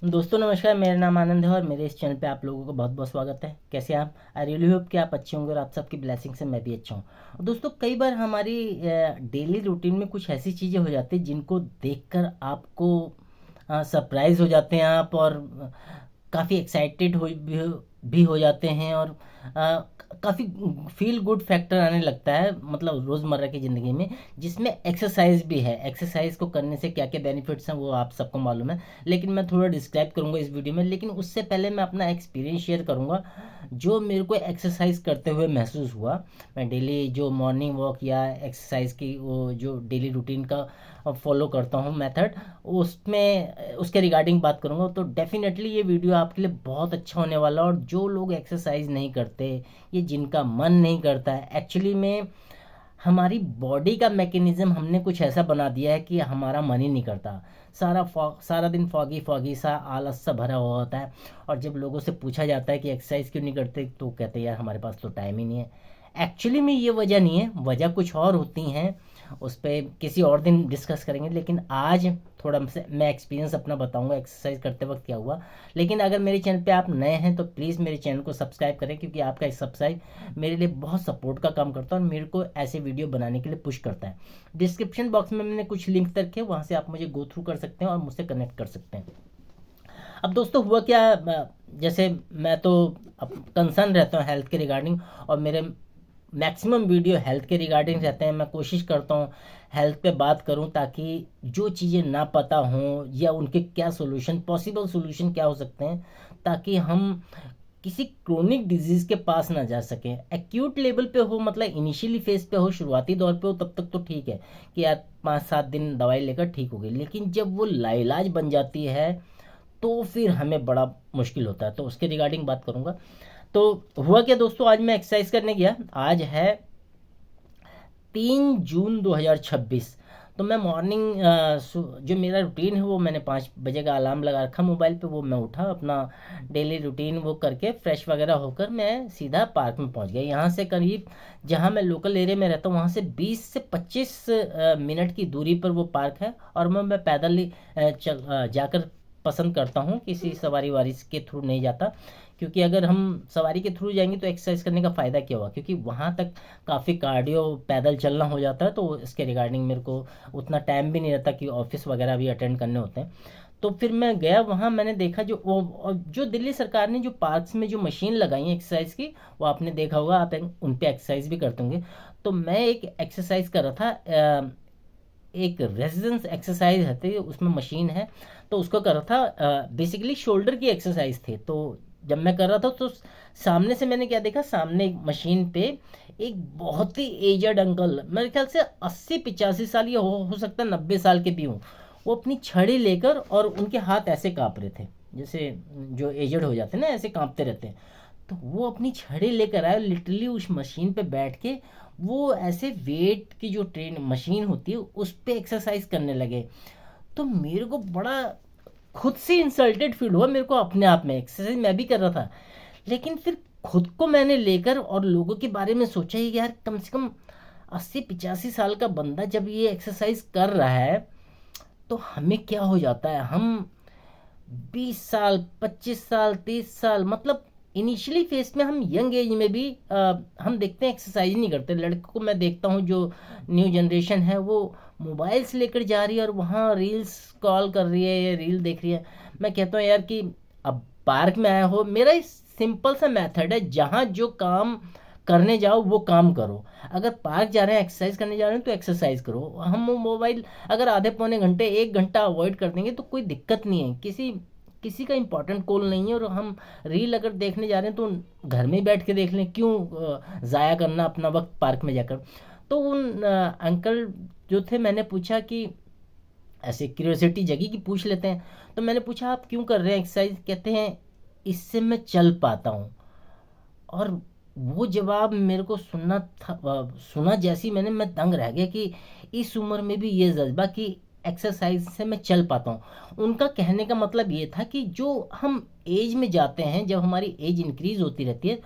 दोस्तों नमस्कार, मेरा नाम आनंद है और मेरे इस चैनल पे आप लोगों का बहुत बहुत स्वागत है। कैसे हैं आप? आई रियली होप कि आप अच्छे होंगे और आप सबकी ब्लेसिंग से मैं भी अच्छा हूँ। और दोस्तों कई बार हमारी डेली रूटीन में कुछ ऐसी चीज़ें हो जाती हैं जिनको देखकर आपको सरप्राइज हो जाते हैं आप, और काफ़ी एक्साइटेड भी हो जाते हैं, और काफ़ी फील गुड फैक्टर आने लगता है मतलब रोज़मर्रा की ज़िंदगी में, जिसमें एक्सरसाइज भी है। एक्सरसाइज को करने से क्या क्या बेनिफिट्स हैं वो आप सबको मालूम है, लेकिन मैं थोड़ा डिस्क्राइब करूंगा इस वीडियो में। लेकिन उससे पहले मैं अपना एक्सपीरियंस शेयर करूंगा जो मेरे को एक्सरसाइज करते हुए महसूस हुआ। मैं डेली जो मॉर्निंग वॉक या एक्सरसाइज की वो जो डेली रूटीन का फॉलो करता हूँ मेथड, उसमें उसके रिगार्डिंग बात करूँगा। तो डेफिनेटली ये वीडियो आपके लिए बहुत अच्छा होने वाला है। और जो लोग एक्सरसाइज नहीं करते, ये जिनका मन नहीं करता है, एक्चुअली में हमारी बॉडी का मैकेनिज्म हमने कुछ ऐसा बना दिया है कि हमारा मन ही नहीं करता। सारा दिन फॉगी फॉगी सा आलस सा भरा हुआ होता है। और जब लोगों से पूछा जाता है कि एक्सरसाइज क्यों नहीं करते, तो कहते हैं यार हमारे पास तो टाइम ही नहीं है। एक्चुअली में ये वजह नहीं है, वजह कुछ और होती हैं। उस पर किसी और दिन डिस्कस करेंगे, लेकिन आज थोड़ा मैं एक्सपीरियंस अपना बताऊंगा एक्सरसाइज करते वक्त क्या हुआ। लेकिन अगर मेरे चैनल पे आप नए हैं तो प्लीज़ मेरे चैनल को सब्सक्राइब करें, क्योंकि आपका सब्सक्राइब मेरे लिए बहुत सपोर्ट का काम करता है और मेरे को ऐसे वीडियो बनाने के लिए पुश करता है। डिस्क्रिप्शन बॉक्स में मैंने कुछ लिंक रखे हैं, वहाँ से आप मुझे गो थ्रू कर सकते हैं और मुझसे कनेक्ट कर सकते हैं। अब दोस्तों हुआ क्या, जैसे मैं तो कंसर्न रहता हूँ हेल्थ के रिगार्डिंग, और मेरे मैक्सिमम वीडियो हेल्थ के रिगार्डिंग रहते हैं। मैं कोशिश करता हूँ हेल्थ पे बात करूँ, ताकि जो चीज़ें ना पता हों या उनके क्या सोल्यूशन, पॉसिबल सोल्यूशन क्या हो सकते हैं, ताकि हम किसी क्रोनिक डिजीज़ के पास ना जा सकें। एक्यूट लेवल पे हो, मतलब इनिशियली फेज पे हो, शुरुआती दौर पे हो, तब तक तो ठीक है कि यार 5-7 दिन दवाई लेकर ठीक हो गई। लेकिन जब वो लाइलाज बन जाती है तो फिर हमें बड़ा मुश्किल होता है। तो उसके रिगार्डिंग बात करूँगा। तो हुआ क्या दोस्तों, आज मैं एक्सरसाइज करने गया। आज है 3 जून 2026। तो मैं मॉर्निंग जो मेरा रूटीन है वो मैंने 5 बजे का अलार्म लगा रखा मोबाइल पे। वो मैं उठा, अपना डेली रूटीन वो करके फ्रेश वगैरह होकर मैं सीधा पार्क में पहुंच गया। यहाँ से करीब, जहाँ मैं लोकल एरिया में रहता हूँ, वहाँ से 20 से 25 मिनट की दूरी पर वो पार्क है। और मैं पैदल ही जाकर पसंद करता हूँ, किसी सवारी वारी के थ्रू नहीं जाता। क्योंकि अगर हम सवारी के थ्रू जाएंगे तो एक्सरसाइज करने का फ़ायदा क्या हुआ, क्योंकि वहाँ तक काफ़ी कार्डियो पैदल चलना हो जाता है। तो इसके रिगार्डिंग मेरे को उतना टाइम भी नहीं रहता कि ऑफिस वगैरह भी अटेंड करने होते हैं। तो फिर मैं गया वहाँ, मैंने देखा जो वो, और जो दिल्ली सरकार ने जो पार्क्स में जो मशीन लगाई है एक्सरसाइज की, वो आपने देखा होगा, आप उन पे एक्सरसाइज भी करते होंगे। तो मैं एक एक्सरसाइज कर रहा था, एक रेजिडेंस एक्सरसाइज है, तो उसमें मशीन है, तो उसको कर रहा था। बेसिकली शोल्डर की एक्सरसाइज थी। तो जब मैं कर रहा था तो सामने से मैंने क्या देखा, सामने एक मशीन पे एक बहुत ही एजड अंकल, मेरे ख्याल से 80-85 साल, या हो सकता है 90 साल के भी हों, वो अपनी छड़ी लेकर, और उनके हाथ ऐसे काँप रहे थे, जैसे जो एजड हो जाते हैं ना ऐसे काँपते रहते हैं। तो वो अपनी छड़ी लेकर आए, लिटरली उस मशीन पे बैठ के वो ऐसे वेट की जो ट्रेन मशीन होती है उस पे एक्सरसाइज करने लगे। तो मेरे को बड़ा खुद से इंसल्टेड फील हुआ, मेरे को अपने आप में। एक्सरसाइज मैं भी कर रहा था, लेकिन फिर खुद को मैंने लेकर और लोगों के बारे में सोचा ही कि यार कम से कम 80-85 साल का बंदा जब ये एक्सरसाइज कर रहा है, तो हमें क्या हो जाता है। हम 20 साल, 25 साल, 30 साल, मतलब इनिशियली फेस में, हम यंग एज में भी हम देखते हैं एक्सरसाइज नहीं करते। लड़कों को मैं देखता हूँ, जो न्यू जनरेशन है वो मोबाइल्स लेकर जा रही है और वहाँ रील्स कॉल कर रही है या रील देख रही है। मैं कहता हूँ यार कि अब पार्क में आया हो, मेरा सिंपल सा मेथड है, जहाँ जो काम करने जाओ वो काम करो। अगर पार्क जा रहे हैं, एक्सरसाइज करने जा रहे हैं, तो एक्सरसाइज करो। हम मोबाइल अगर आधे पौने घंटे 1 घंटा अवॉइड कर देंगे तो कोई दिक्कत नहीं है। किसी किसी का इंपॉर्टेंट कॉल नहीं है, और हम रील अगर देखने जा रहे हैं तो घर में ही बैठ के देख लें, क्यों ज़ाया करना अपना वक्त पार्क में जाकर। तो उन अंकल जो थे, मैंने पूछा कि ऐसे क्यूरियोसिटी जगी कि पूछ लेते हैं। तो मैंने पूछा आप क्यों कर रहे हैं एक्सरसाइज, कहते हैं इससे मैं चल पाता हूँ। और वो जवाब मेरे को सुनना था, सुना जैसी मैंने, मैं दंग रह गया कि इस उम्र में भी ये जज्बा कि एक्सरसाइज से मैं चल पाता हूँ। उनका कहने का मतलब ये था कि जो हम एज में जाते हैं, जब हमारी एज इंक्रीज होती रहती है,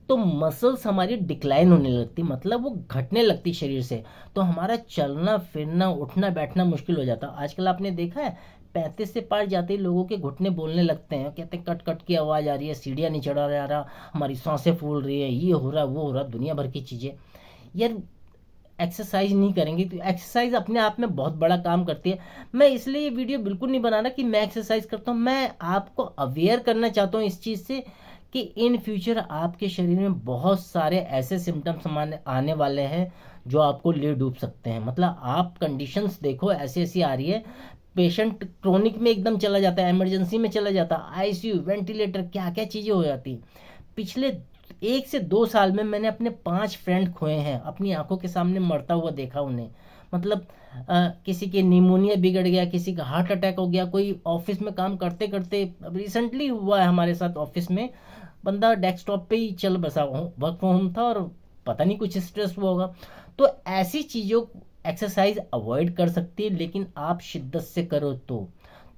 तो मसल्स हमारी डिक्लाइन होने लगती, मतलब वो घटने लगती शरीर से। तो हमारा चलना फिरना उठना बैठना मुश्किल हो जाता। आजकल आपने देखा है 35 से पार जाते ही लोगों के घुटने बोलने लगते हैं, कहते हैं कट कट की आवाज़ आ रही है, सीढ़ियाँ नहीं चढ़ा जा रहा, हमारी सांसें फूल रही है, ये हो रहा वो हो रहा, दुनिया भर की चीज़ें। यार एक्सरसाइज नहीं करेंगे तो एक्सरसाइज अपने आप में बहुत बड़ा काम करती है। मैं इसलिए ये वीडियो बिल्कुल नहीं बना रहा कि मैं एक्सरसाइज करता हूँ, मैं आपको अवेयर करना चाहता हूँ इस चीज़ से कि इन फ्यूचर आपके शरीर में बहुत सारे ऐसे सिम्टम्स आने वाले हैं जो आपको ले डूब सकते हैं। मतलब आप कंडीशंस देखो ऐसी ऐसी आ रही है, पेशेंट क्रोनिक में एकदम चला जाता है, इमरजेंसी में चला जाता है, आईसीयू, वेंटिलेटर, क्या क्या चीज़ें हो जाती। पिछले 1 से 2 साल में मैंने अपने 5 फ्रेंड खोए हैं, अपनी आंखों के सामने मरता हुआ देखा उन्हें। मतलब किसी के निमोनिया बिगड़ गया, किसी का हार्ट अटैक हो गया, कोई ऑफिस में काम करते करते, रिसेंटली हुआ है हमारे साथ ऑफिस में, बंदा डेस्कटॉप पे ही चल बसा, वर्क फ्रॉम होम था और पता नहीं कुछ स्ट्रेस हुआ होगा। तो ऐसी चीज़ों एक्सरसाइज अवॉइड कर सकती है, लेकिन आप शिद्दत से करो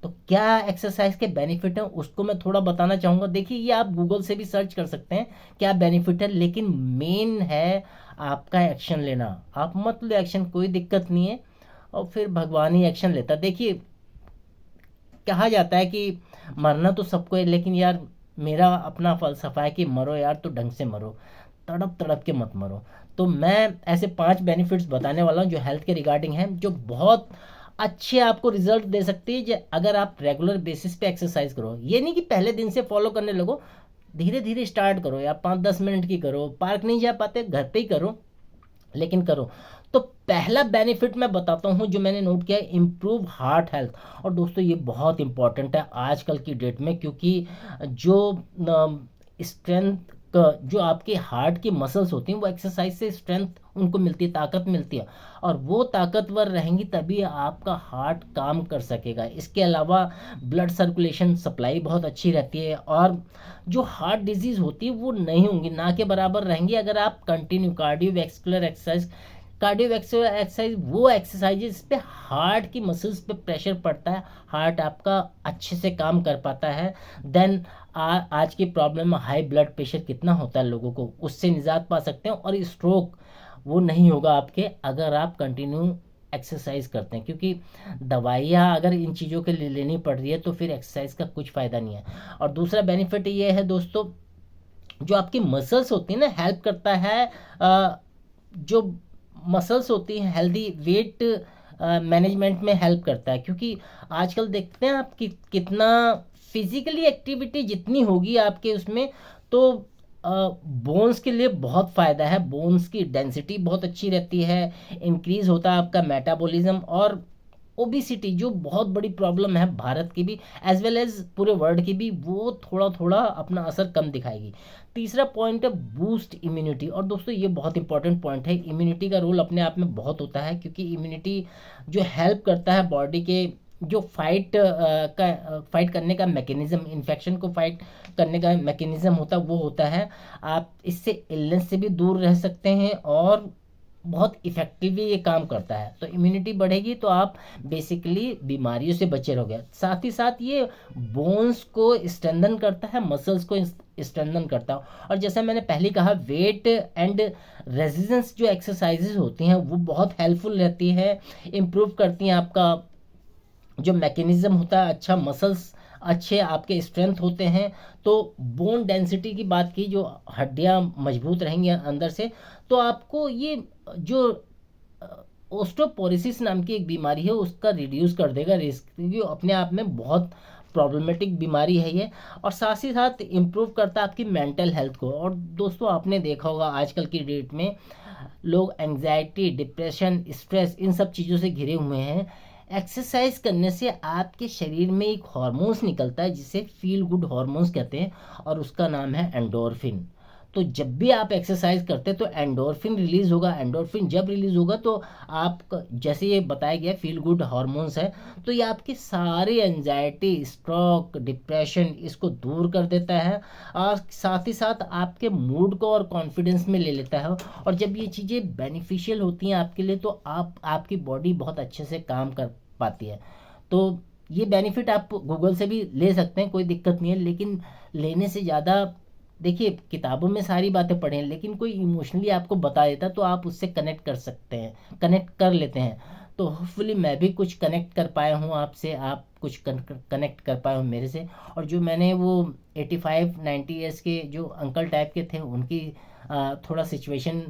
तो क्या एक्सरसाइज के बेनिफिट हैं उसको मैं थोड़ा बताना चाहूँगा। देखिए ये आप गूगल से भी सर्च कर सकते हैं क्या बेनिफिट है, लेकिन मेन है आपका एक्शन लेना। आप मत लो एक्शन, कोई दिक्कत नहीं है, और फिर भगवान ही एक्शन लेता। देखिए कहा जाता है कि मरना तो सबको है, लेकिन यार मेरा अपना फलसफा है कि मरो यार तो ढंग से मरो, तड़प तड़प के मत मरो। तो मैं ऐसे 5 बेनिफिट्स बताने वाला हूँ जो हेल्थ के रिगार्डिंग हैं, जो बहुत अच्छे आपको रिजल्ट दे सकती है अगर आप रेगुलर बेसिस पे एक्सरसाइज करो। ये नहीं कि पहले दिन से फॉलो करने लगो, धीरे धीरे स्टार्ट करो यार, 5-10 मिनट की करो, पार्क नहीं जा पाते घर पे ही करो, लेकिन करो। तो पहला बेनिफिट मैं बताता हूँ जो मैंने नोट किया है, इम्प्रूव हार्ट हेल्थ। और दोस्तों ये बहुत इंपॉर्टेंट है आजकल की डेट में, क्योंकि जो स्ट्रेंथ जो आपके हार्ट की मसल्स होती हैं वो एक्सरसाइज से स्ट्रेंथ उनको मिलती है, ताकत मिलती है, और वो ताकतवर रहेंगी तभी आपका हार्ट काम कर सकेगा। इसके अलावा ब्लड सर्कुलेशन सप्लाई बहुत अच्छी रहती है, और जो हार्ट डिजीज़ होती है वो नहीं होंगी, ना के बराबर रहेंगी अगर आप continue cardiovascular exercise. Cardiovascular exercise वो एक्सरसाइज जिस पे हार्ट की मसल्स पे प्रेशर पड़ता है, हार्ट आपका अच्छे से काम कर पाता है। देन आज की प्रॉब्लम में हाई ब्लड प्रेशर कितना होता है लोगों को, उससे निजात पा सकते हैं, और स्ट्रोक वो नहीं होगा आपके अगर आप कंटिन्यू एक्सरसाइज करते हैं। क्योंकि दवाइयाँ अगर इन चीज़ों के लिए लेनी पड़ रही है तो फिर एक्सरसाइज का कुछ फ़ायदा नहीं है। और दूसरा बेनिफिट ये है दोस्तों, जो आपकी मसल्स होती है ना, हेल्प करता है। जो मसल्स होती हैं हेल्दी वेट मैनेजमेंट में हेल्प करता है, क्योंकि आजकल देखते हैं आप कि कितना फिजिकली एक्टिविटी जितनी होगी आपके उसमें, तो बोन्स के लिए बहुत फ़ायदा है, बोन्स की डेंसिटी बहुत अच्छी रहती है, इंक्रीज़ होता है आपका मेटाबॉलिज्म, और ओबिसिटी जो बहुत बड़ी प्रॉब्लम है भारत की भी एज वेल एज पूरे वर्ल्ड की भी, वो थोड़ा थोड़ा अपना असर कम दिखाएगी। तीसरा पॉइंट है बूस्ट इम्यूनिटी। और दोस्तों ये बहुत इंपॉर्टेंट पॉइंट है, इम्यूनिटी का रोल अपने आप में बहुत होता है, क्योंकि इम्यूनिटी जो हेल्प करता है बॉडी के जो फाइट करने का मैकेनिज्म, इन्फेक्शन को फाइट करने का मैकेनिज्म होता है वो होता है। आप इससे इलनेस से भी दूर रह सकते हैं, और बहुत इफेक्टिवली ये काम करता है। तो इम्यूनिटी बढ़ेगी तो आप बेसिकली बीमारियों से बचे रहोगे। साथ ही साथ ये बोन्स को स्ट्रेंथन करता है, मसल्स को स्ट्रेंथन करता है। और जैसा मैंने पहले कहा, वेट एंड रेजिस्टेंस जो एक्सरसाइजेज होती हैं वो बहुत हेल्पफुल रहती है, इम्प्रूव करती हैं आपका जो मैकेनिज्म होता है, अच्छा मसल्स अच्छे आपके स्ट्रेंथ होते हैं। तो बोन डेंसिटी की बात की, जो हड्डियां मजबूत रहेंगी अंदर से, तो आपको ये जो ओस्टोपोरोसिस नाम की एक बीमारी है उसका रिड्यूस कर देगा रिस्क, क्योंकि अपने आप में बहुत प्रॉब्लमेटिक बीमारी है ये। और साथ ही साथ इम्प्रूव करता है आपकी मेंटल हेल्थ को। और दोस्तों आपने देखा होगा आजकल की डेट में लोग एंजाइटी, डिप्रेशन, स्ट्रेस, इन सब चीज़ों से घिरे हुए हैं। एक्सरसाइज करने से आपके शरीर में एक हार्मोन्स निकलता है जिसे फील गुड हार्मोन्स कहते हैं, और उसका नाम है एंडोर्फिन। तो जब भी आप एक्सरसाइज करते हैं तो एंडोर्फिन रिलीज होगा, एंडोर्फिन जब रिलीज होगा तो आप, जैसे ये बताया गया फील गुड हार्मोन्स है, तो ये आपकी सारी एंजाइटी, स्ट्रोक, डिप्रेशन इसको दूर कर देता है, और साथ ही साथ आपके मूड को और कॉन्फिडेंस में ले लेता है। और जब ये चीज़ें बेनिफिशियल होती हैं आपके लिए तो आपकी बॉडी बहुत अच्छे से काम कर पाती है। तो ये बेनिफिट आप गूगल से भी ले सकते हैं, कोई दिक्कत नहीं है, लेकिन लेने से ज़्यादा, देखिए किताबों में सारी बातें पढ़ें, लेकिन कोई इमोशनली आपको बता देता तो आप उससे कनेक्ट कर सकते हैं, कनेक्ट कर लेते हैं। तो होपफुली मैं भी कुछ कनेक्ट कर पाया हूँ आपसे, आप कुछ कुछ कनेक्ट कर पाए हो मेरे से। और जो मैंने वो 85-90 ईयर्स के जो अंकल टाइप के थे उनकी थोड़ा सिचुएशन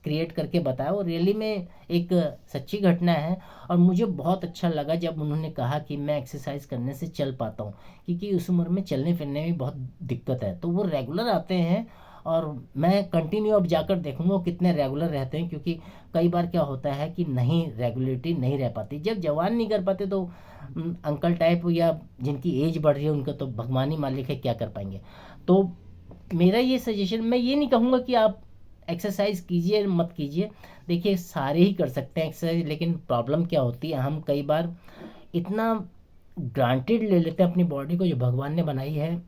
क्रिएट करके बताया, वो रियली में एक सच्ची घटना है। और मुझे बहुत अच्छा लगा जब उन्होंने कहा कि मैं एक्सरसाइज करने से चल पाता हूँ, क्योंकि उस उम्र में चलने फिरने में बहुत दिक्कत है। तो वो रेगुलर आते हैं और मैं कंटिन्यू अब जाकर देखूंगा वो कितने रेगुलर रहते हैं, क्योंकि कई बार क्या होता है कि नहीं, रेगुलरिटी नहीं रह पाती। जब जवान नहीं कर पाते तो अंकल टाइप या जिनकी एज बढ़ रही है उनका तो भगवान ही मालिक है, क्या कर पाएंगे। तो मेरा ये सजेशन, मैं ये नहीं कहूँगा कि आप एक्सरसाइज कीजिए मत कीजिए, देखिए सारे ही कर सकते हैं एक्सरसाइज, लेकिन प्रॉब्लम क्या होती है, हम कई बार इतना ग्रांटेड ले लेते हैं अपनी बॉडी को जो भगवान ने बनाई है।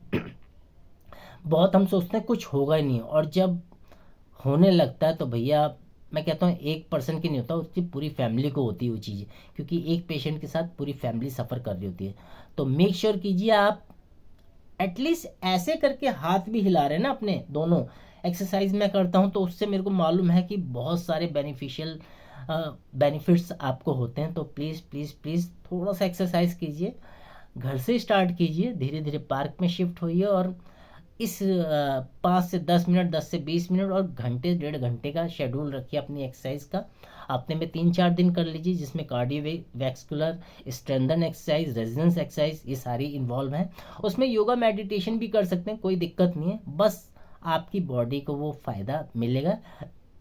बहुत हम सोचते हैं कुछ होगा ही नहीं, और जब होने लगता है तो भैया मैं कहता हूँ 1% की नहीं होता, उसकी पूरी फैमिली को होती है वो चीज़, क्योंकि एक पेशेंट के साथ पूरी फैमिली सफ़र कर रही होती है। तो मेक श्योर कीजिए आप एटलीस्ट ऐसे करके हाथ भी हिला रहे हैं ना अपने दोनों, एक्सरसाइज मैं करता हूँ तो उससे मेरे को मालूम है कि बहुत सारे बेनिफिशियल बेनिफिट्स आपको होते हैं। तो प्लीज़ प्लीज़ प्लीज़ थोड़ा सा एक्सरसाइज कीजिए, घर से स्टार्ट कीजिए, धीरे धीरे पार्क में शिफ्ट होइए, और इस 5 से 10 मिनट, 10 से 20 मिनट और घंटे 1.5 घंटे का शेड्यूल रखिए अपनी एक्सरसाइज का। हफ्ते में 3-4 दिन कर लीजिए, जिसमें cardiovascular, strengthen exercise, residence exercise ये सारी इन्वॉल्व हैं। उसमें योगा मेडिटेशन भी कर सकते हैं, कोई दिक्कत नहीं है, बस आपकी बॉडी को वो फ़ायदा मिलेगा,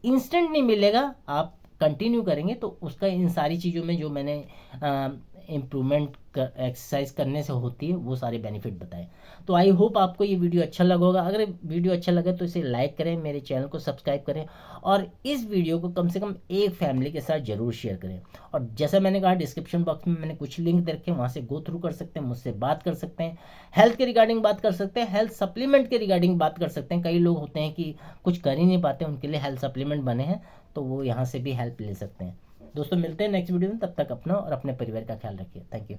इंस्टेंट नहीं मिलेगा। आप कंटिन्यू करेंगे तो उसका इन सारी चीज़ों में जो मैंने इम्प्रूवमेंट एक्सरसाइज करने से होती है वो सारे बेनिफिट बताएं। तो आई होप आपको ये वीडियो अच्छा लगा होगा। अगर वीडियो अच्छा लगे तो इसे लाइक करें, मेरे चैनल को सब्सक्राइब करें, और इस वीडियो को कम से कम एक फैमिली के साथ ज़रूर शेयर करें। और जैसा मैंने कहा, डिस्क्रिप्शन बॉक्स में मैंने कुछ लिंक दे रखे हैं, वहाँ से गो थ्रू कर सकते हैं, मुझसे बात कर सकते हैं, हेल्थ के रिगार्डिंग बात कर सकते हैं, हेल्थ सप्लीमेंट के रिगार्डिंग बात कर सकते हैं। कई लोग होते हैं कि कुछ कर ही नहीं पाते, उनके लिए हेल्थ सप्लीमेंट बने हैं, तो वो यहाँ से भी हेल्प ले सकते हैं। दोस्तों मिलते हैं नेक्स्ट वीडियो में, तब तक अपना और अपने परिवार का ख्याल रखिए। Thank you.